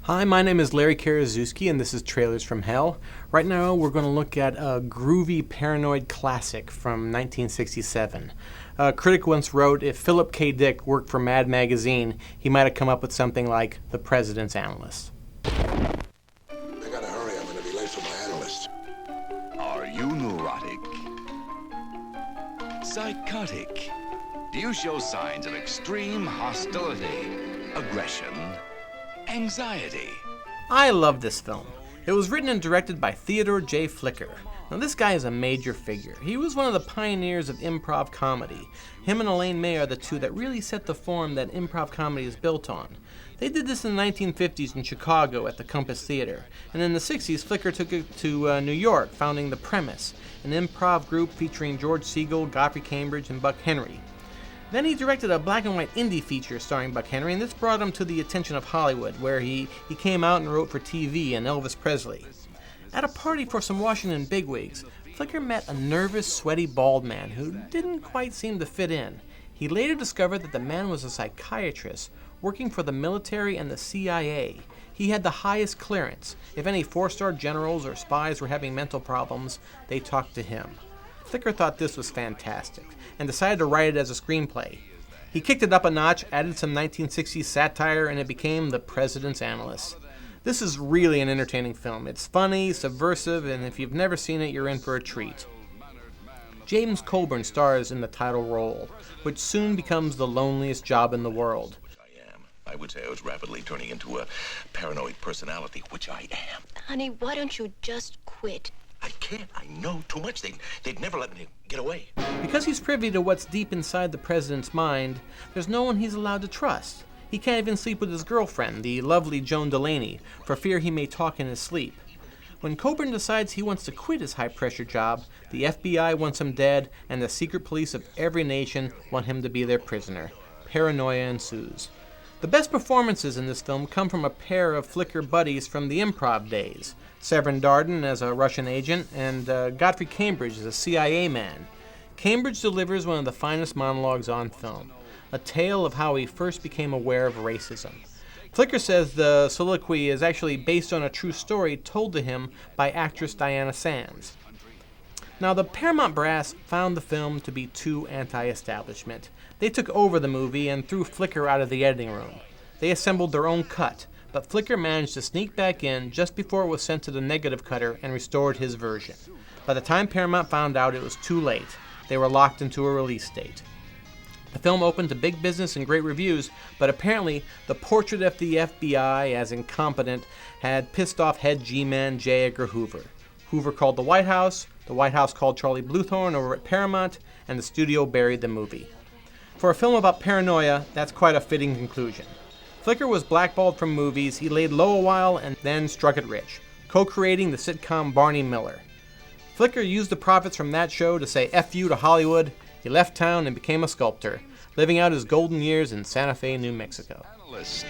Hi, my name is Larry Karaszewski, and this is Trailers from Hell. Right now, we're going to look at a groovy paranoid classic from 1967. A critic once wrote, if Philip K. Dick worked for Mad Magazine, he might have come up with something like The President's Analyst. I gotta hurry, I'm gonna be late for my analyst. Are you neurotic? Psychotic? Do you show signs of extreme hostility, aggression, anxiety? I love this film. It was written and directed by Theodore J. Flicker. Now, this guy is a major figure. He was one of the pioneers of improv comedy. Him and Elaine May are the two that really set the form that improv comedy is built on. They did this in the 1950s in Chicago at the Compass Theater, and in the 60s, Flicker took it to New York, founding The Premise, an improv group featuring George Segal, Godfrey Cambridge, and Buck Henry. Then he directed a black and white indie feature starring Buck Henry, and this brought him to the attention of Hollywood, where he came out and wrote for TV and Elvis Presley. At a party for some Washington bigwigs, Flicker met a nervous, sweaty, bald man who didn't quite seem to fit in. He later discovered that the man was a psychiatrist working for the military and the CIA. He had the highest clearance. If any four-star generals or spies were having mental problems, they talked to him. Flicker thought this was fantastic and decided to write it as a screenplay. He kicked it up a notch, added some 1960s satire, and it became The President's Analyst. This is really an entertaining film. It's funny, subversive, and if you've never seen it, you're in for a treat. James Coburn stars in the title role, which soon becomes the loneliest job in the world. I would say I was rapidly turning into a paranoid personality, which I am. Honey, why don't you just quit? I can't. I know too much. They'd never let me get away. Because he's privy to what's deep inside the president's mind, there's no one he's allowed to trust. He can't even sleep with his girlfriend, the lovely Joan Delaney, for fear he may talk in his sleep. When Coburn decides he wants to quit his high-pressure job, the FBI wants him dead, and the secret police of every nation want him to be their prisoner. Paranoia ensues. The best performances in this film come from a pair of Flicker buddies from the improv days, Severin Darden as a Russian agent and Godfrey Cambridge as a CIA man. Cambridge delivers one of the finest monologues on film, a tale of how he first became aware of racism. Flicker says the soliloquy is actually based on a true story told to him by actress Diana Sands. Now, the Paramount brass found the film to be too anti-establishment. They took over the movie and threw Flicker out of the editing room. They assembled their own cut, but Flicker managed to sneak back in just before it was sent to the negative cutter and restored his version. By the time Paramount found out, it was too late. They were locked into a release date. The film opened to big business and great reviews, but apparently the portrait of the FBI as incompetent had pissed off head G-man J. Edgar Hoover. Hoover called the White House called Charlie Bluthorn over at Paramount, and the studio buried the movie. For a film about paranoia, that's quite a fitting conclusion. Flicker was blackballed from movies, he laid low a while and then struck it rich, co-creating the sitcom Barney Miller. Flicker used the profits from that show to say F you to Hollywood. He left town and became a sculptor, living out his golden years in Santa Fe, New Mexico. Analyst.